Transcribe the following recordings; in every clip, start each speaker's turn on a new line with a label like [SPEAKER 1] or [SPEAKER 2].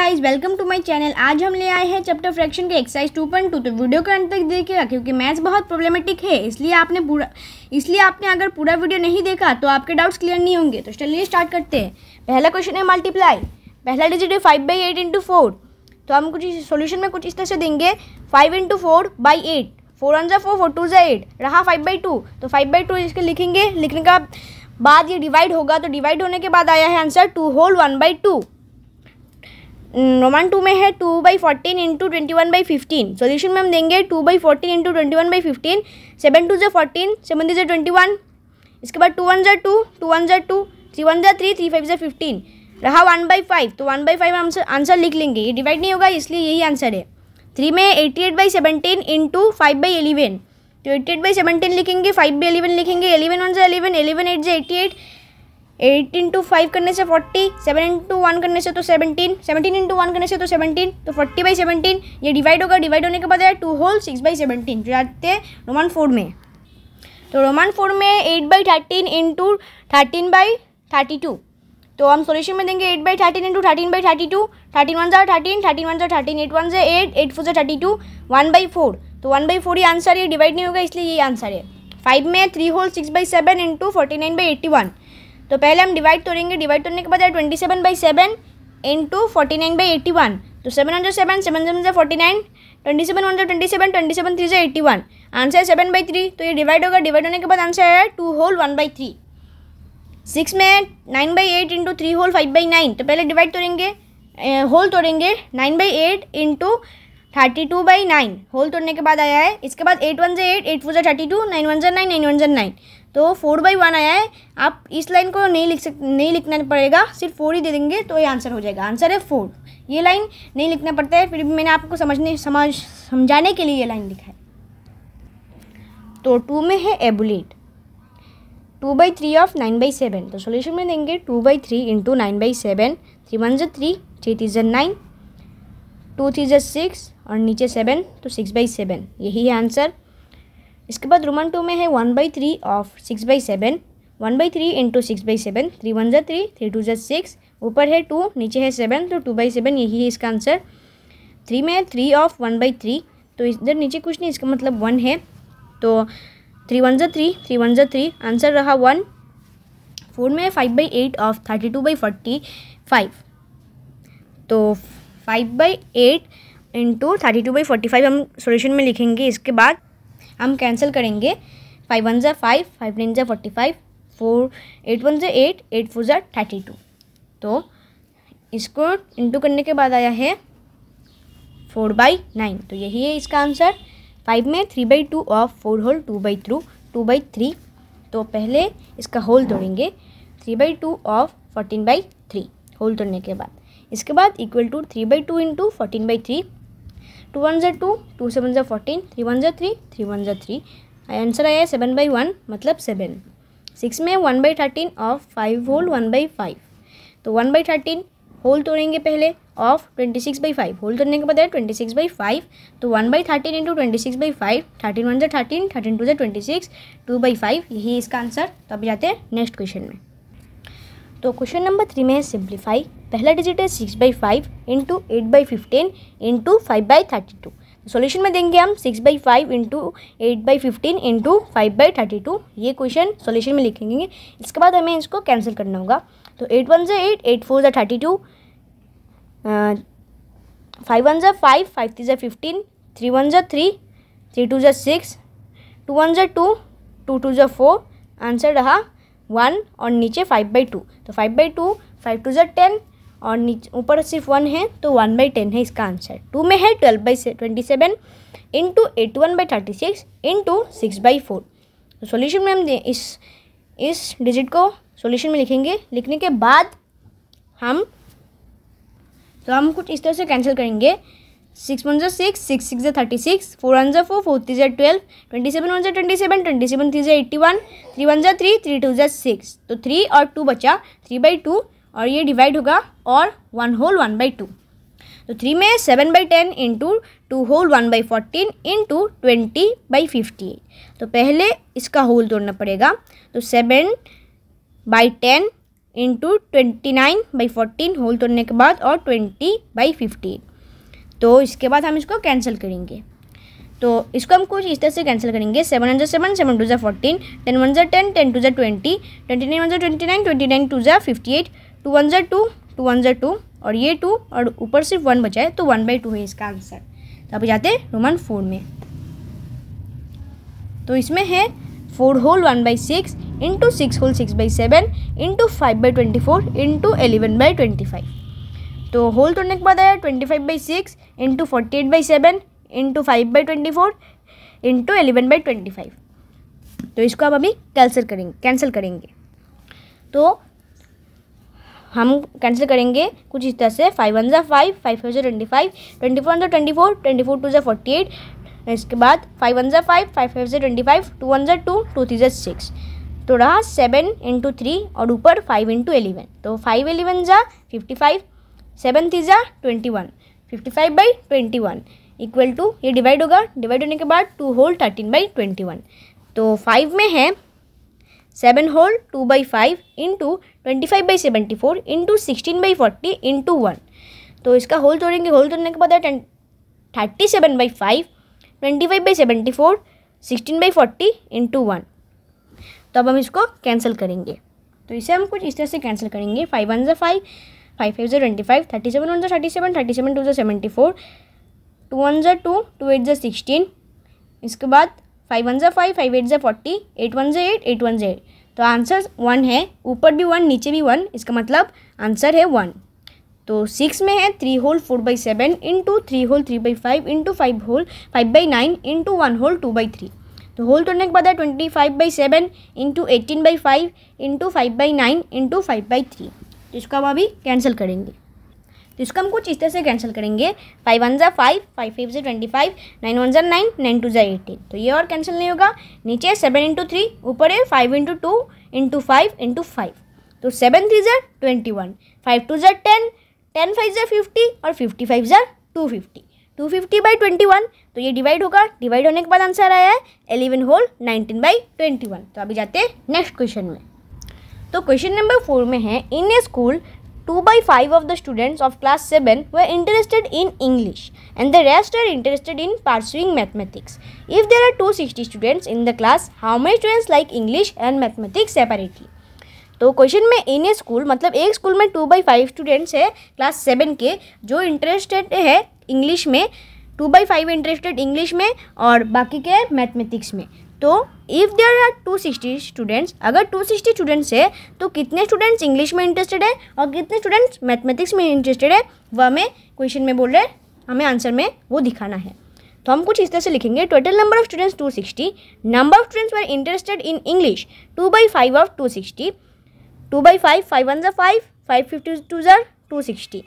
[SPEAKER 1] Guys, welcome to my channel. आज हम ले आए हैं चैप्टर फ्रैक्शन के एक्सरसाइज 2.2। तो वीडियो को अंत तक देखिएगा क्योंकि मैथ्स बहुत प्रॉब्लमेटिक है, इसलिए आपने अगर पूरा वीडियो नहीं देखा तो आपके डाउट्स क्लियर नहीं होंगे। तो चलिए स्टार्ट करते हैं। पहला क्वेश्चन है मल्टीप्लाई। पहला डिजिट है 5/8 × 4। तो हम कुछ सोल्यूशन में कुछ इस तरह से देंगे 5 × 4/8। 4 1 4, 4 2 8 रहा 5/2। तो 5/2 इसके लिखेंगे। लिखने का बाद ये डिवाइड होगा, तो डिवाइड होने के बाद आया है आंसर 2 होल 1/2। रोमन 2 में है 2/14 × 21/15। सॉल्यूशन में हम देंगे 2/14 × 21/15। 7 2 14, 7 3 21। इसके बाद 2 1 2, 2 1 2, 3 1 3, 3 5 15 रहा 1/5। तो 1/5 हम आंसर लिख लेंगे। ये डिवाइड नहीं होगा इसलिए यही आंसर है। 3 में 88/17 × 5/11। तो 88/17 लिखेंगे, 5/11 लिखेंगे। 11 1 11, 11 8 88। 8 × 5 करने से 40, 7 × 1 करने से तो 17, 17 × 1 करने से तो 17। तो 40/17 ये डिवाइड होगा। डिवाइड होने के बाद है 2 होल 6/17 जो आते हैं रोमन 4 में। तो रोमन 4 में 8/13 × 13/32। तो हम सॉल्यूशन में देंगे 8/13 × 13/32। 13 1 13, 13 1 13, 8 1 8, 8 4 32, 1/4। तो 1/4 ही आंसर है। डिवाइड नहीं होगा इसलिए ये आंसर है। 5 में 3 होल 6/7 × 49/81। तो पहले हम डिवाइड तोड़ेंगे। डिवाइड तोड़ने के बाद है 27/7 × 49/81। तो 7 1 7, 7 7 49, 27 1 27, 27 3 81। आंसर है 7/3। तो ये डिवाइड होगा। डिवाइड होने के बाद आंसर है 2 होल 1/3। 6 में 9/8 × 3 होल 5/9। तो पहले डिवाइड तोड़ेंगे, होल तोड़ेंगे। 9/8 × 32/9 होल तोड़ने के बाद आया है। इसके बाद 8 1 8, 8 4 32, 9 1 9, 9 1 9। तो 4/1 आया है। आप इस लाइन को नहीं लिखना पड़ेगा, सिर्फ 4 ही दे देंगे तो ये आंसर हो जाएगा। आंसर है 4। ये लाइन नहीं लिखना पड़ता है, फिर भी मैंने आपको समझाने के लिए ये लाइन लिखा है। तो 2 में है एबुलेट 2/3 ऑफ 9/7। तो सॉल्यूशन में देंगे 2/3 × 9/7। 3 1 3, 3 3 9, 2 3 6 और नीचे 7, तो 6/7 यही है आंसर। इसके बाद रोमन 2 में है 1/3 ऑफ 6/7। 1/3 × 6/7। 3 1 3, 3 2 6, ऊपर है 2 नीचे है 7, तो 2/7 यही है इसका आंसर। 3 में 3 ऑफ 1/3। तो इधर नीचे कुछ नहीं, इसका मतलब 1 है। तो 3 1 3, 3 1 3, आंसर रहा 1। 4 में 5/8 ऑफ 32/45। तो 5/8 × 32/45 हम सॉल्यूशन में लिखेंगे। इसके बाद हम कैंसिल करेंगे। 5 1 5, 5 9 45, 4 8 1 8, 8 4 32। तो इसको इंटू करने के बाद आया है 4/9। तो यही है इसका आंसर। 5 में 3/2 ऑफ 4 होल 2/3। तो पहले इसका होल तोड़ेंगे। 3/2 ऑफ 14/3 होल तोड़ने के बाद। इसके बाद इक्वल टू 3/2 × 14/3। 2 1 2, 2 7 14, 3 1 3, 3 1 3। आंसर आया है 7/1 मतलब 7। 6 में 1/13 ऑफ 5 होल 1/5। तो 1/13 होल तोड़ेंगे पहले ऑफ 26/5। होल तोड़ने के बाद है 26/5। तो 1/13 × 26/5, 13 1 13, 13 2 26, 2/5 यही इसका आंसर। तो अभी जाते हैं नेक्स्ट क्वेश्चन में। तो क्वेश्चन नंबर 3 में है सिंप्लीफाई। पहला डिजिट है 6/5 × 8/15 × 5/32। सॉल्यूशन में देंगे हम 6/5 × 8/15 × 5/32। ये क्वेश्चन सॉल्यूशन में लिखेंगे। इसके बाद हमें इसको कैंसिल करना होगा। तो 8 1 8, 8 4 32, 5 1 5, 5 3 15, 3 1 3, 3 2 6, 2 1 2, 2 2 4। आंसर रहा 1 और नीचे 5/2। तो 5/2, 5 2 10 और नीचे ऊपर सिर्फ 1 है, तो 1/10 है इसका आंसर। 2 में है 12/27 × 81/36 × 6/4। तो सॉल्यूशन में हम इस डिजिट को सॉल्यूशन में लिखेंगे। लिखने के बाद हम कुछ इस तरह से कैंसिल करेंगे। 6 1 6, 6 6 36, 4 1 4, 4 3 12, 27 1 27, 27 3 81, 3 1 3, 3 2 6। तो 3 और 2 बचा 3/2 और ये डिवाइड होगा और 1 होल 1/2। तो 3 में 7/10 × 2 होल 1/14 × 20/58। तो पहले इसका होल तोड़ना पड़ेगा। तो 7/10 इंटू 29/14 होल तोड़ने के बाद और 20/15। तो इसके बाद हम इसको कैंसिल करेंगे। तो इसको हम कुछ इस तरह से कैंसिल करेंगे। 7 1 7, 7 2 14, 10 1 10, 10 2 20, 29 1 29, 29 2 58, 2 1 2, 2 1 2 और ये 2 और ऊपर सिर्फ 1 बचा है, तो 1/2 है इसका आंसर। तो अभी जाते हैं रोमन 4 में। तो इसमें है 4 whole 1/6 into 6 whole 6/7 into 5/24 into 11/25। तो होल तोड़ने के बाद आया 25/6 इंटू 48/7 इंटू 5/24 इंटू 11/25। तो इसको आप अभी कैंसिल करेंगे। तो हम कैंसिल करेंगे कुछ इस तरह से। 5 1 5, 5 5 25, 24 1 24, 24 2 48। इसके बाद 5 1 5, 5 5 25, 2 1 2, 2 3 6। तो रहा 7 इंटू 3 और ऊपर 5 इंटू 11। तो 5 11 55, 7 3 21, 55/21 इक्वल टू, ये डिवाइड होगा, डिवाइड होने के बाद 2 होल 13/21। तो 5 में है 7 होल 2/5 इंटू 25/74 इंटू 16/40 इंटू 1। तो इसका होल तोड़ेंगे, होल तोड़ने के बाद है 37/5, 25/74, 16/40 इंटू 1। तो अब हम इसको कैंसिल करेंगे। तो इसे हम कुछ इस तरह से कैंसिल करेंगे। 5 1 5, 5 5 25, 37 1 37, 37 2 74, 2 1 2, 2 8 16। इसके बाद 5 1 5, 5 8 40, 8 1 8, 8 1 8। तो आंसर 1 है, ऊपर भी 1 नीचे भी 1, इसका मतलब आंसर है 1। तो 6 में है 3 whole 4/7 into 3 whole 3/5 into 5 whole 5/9 into 1 whole 2/3। तो होल तोड़ने के बाद है 25/7 इंटू 18/5 इंटू 5/9 इंटू 5/3। तो इसको हम अभी कैंसिल करेंगे। तो इसको हम कुछ इस तरह से कैंसिल करेंगे। 5 1 5, 5 5 25, 9 1 9, 9 2 18। तो ये और कैंसिल नहीं होगा। नीचे 7 इंटू 3, ऊपर है 5 इंटू 2 इंटू 5 इंटू 5। तो 7 3 21, 5 2 10, 10 5 50 और 55 250, 250/21। तो ये डिवाइड होगा, डिवाइड होने के बाद आंसर आया है 11 होल 19/21। तो अभी जाते हैं नेक्स्ट क्वेश्चन में। तो क्वेश्चन नंबर 4 में है, इन ए school 2/5 of the students of class 7 were interested in English and the rest are interested in pursuing mathematics. If there are 260 students in the class, how many students like English and mathematics separately? तो question में इन ए school मतलब एक school में 2/5 students है class 7 के जो interested है English में, 2/5 इंटरेस्टेड इंग्लिश में और बाकी के मैथमेटिक्स में। तो इफ़ देयर आर 260 स्टूडेंट्स, अगर 260 स्टूडेंट्स है तो कितने स्टूडेंट्स इंग्लिश में इंटरेस्टेड है और कितने स्टूडेंट्स मैथमेटिक्स में इंटरेस्टेड है, वह हमें क्वेश्चन में बोल रहे हैं, हमें आंसर में वो दिखाना है। तो हम कुछ इस तरह से लिखेंगे। Total number of students 260, number of students were interested in English 2/5 of 260, 2/5, 5 1 5, 5 52 260,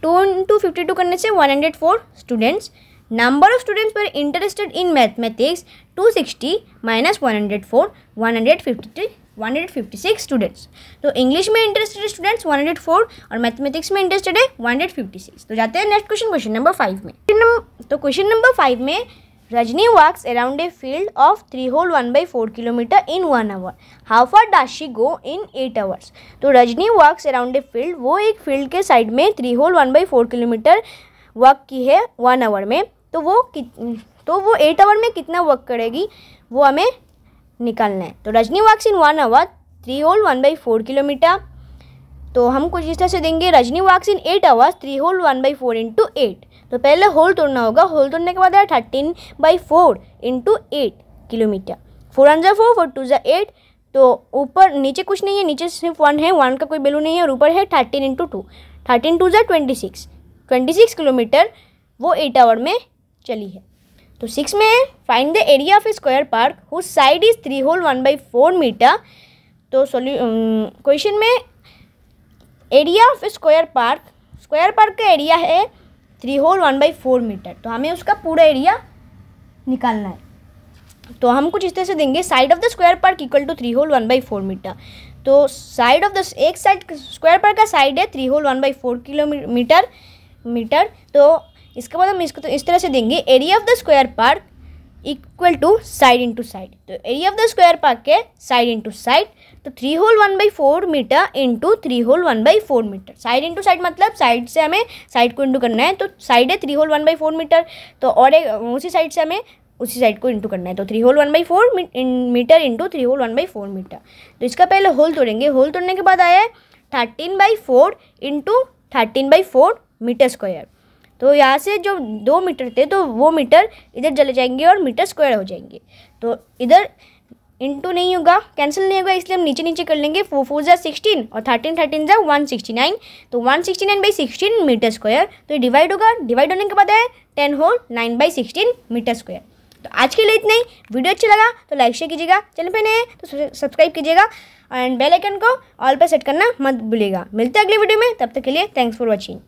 [SPEAKER 1] 2 into 52 करने से 104 students. Number of students were interested in mathematics 260 minus 104, 156 students. तो इंग्लिश में इंटरेस्टेड स्टूडेंट्स 104 और मैथमेटिक्स में इंटरेस्टेड है 156। तो जाते हैं नेक्स्ट क्वेश्चन, क्वेश्चन नंबर 5 में। तो क्वेश्चन नंबर 5 में, Rajni walks around a field of 3 whole 1/4 kilometer in 1 hour. How far does she go in 8 hours? तो Rajni walks around a field, वो एक फील्ड के साइड में 3 whole 1/4 किलोमीटर वॉक की है 1 आवर में। तो वो 8 आवर में कितना वर्क करेगी वो हमें निकालना है। तो रजनी वॉक्स इन 1 आवर 3 whole 1/4 किलोमीटर। तो हम कुछ इस तरह से देंगे, रजनी वॉक्स इन 8 आवर्स 3 whole 1/4 इंटू 8। तो पहले होल तोड़ना होगा, होल तोड़ने के बाद है 13/4 इंटू 8 किलोमीटर। 4 1 4, 4 2 8। तो ऊपर नीचे कुछ नहीं है, नीचे सिर्फ 1 है, 1 का कोई वैल्यू नहीं है और ऊपर है 13 इंटू 2, 13 2 26 किलोमीटर वो 8 आवर में चली है। तो 6 में है, find the area of a square park whose side is 3 whole 1/4 metre. तो क्वेश्चन में area of a square park का एरिया है 3 whole 1/4 मीटर। तो हमें उसका पूरा एरिया निकालना है। तो हम कुछ इस तरह से देंगे, side of the square park equal to 3 whole 1/4 metre. तो साइड ऑफ द एक साइड स्क्वायर पार्क का साइड है 3 whole 1/4 किलोमीटर। तो इसके बाद हम इसको तो इस तरह से देंगे, area of the square park equal to side into side. तो area of the square park के साइड इंटू साइड। तो 3 whole 1/4 metre into 3 whole 1/4 metre. Side into side मतलब साइड से हमें साइड को इंटू करना है, तो साइड है 3 होल 1/4 मीटर, तो और एक उसी साइड से हमें उसी साइड को इंटू करना है, तो 3 whole 1/4 metre into 3 whole 1/4 metre. तो इसका पहले होल तोड़ेंगे, होल तोड़ने के बाद आया है 13/4 इंटू 13/4 मीटर स्क्वायर। तो यहाँ से जो 2 मीटर थे तो वो मीटर इधर चले जाएंगे और मीटर स्क्वायर हो जाएंगे, तो इधर इंटू नहीं होगा, कैंसिल नहीं होगा, इसलिए हम नीचे नीचे कर लेंगे। 4 4 जा 16 और 13 13 जा 169, तो 169/16 मीटर स्क्वायर। तो ये डिवाइड होगा, डिवाइड होने के बाद है 10 होल 9/16 मीटर स्क्वायर। तो आज के लिए इतना ही। वीडियो अच्छा लगा तो लाइक शेयर कीजिएगा, चैनल पे नए हैं तो सब्सक्राइब कीजिएगा एंड बेल आइकन को ऑल पे सेट करना मत भूलिएगा। मिलते हैं अगले वीडियो में, तब तक के लिए थैंक्स फॉर वॉचिंग।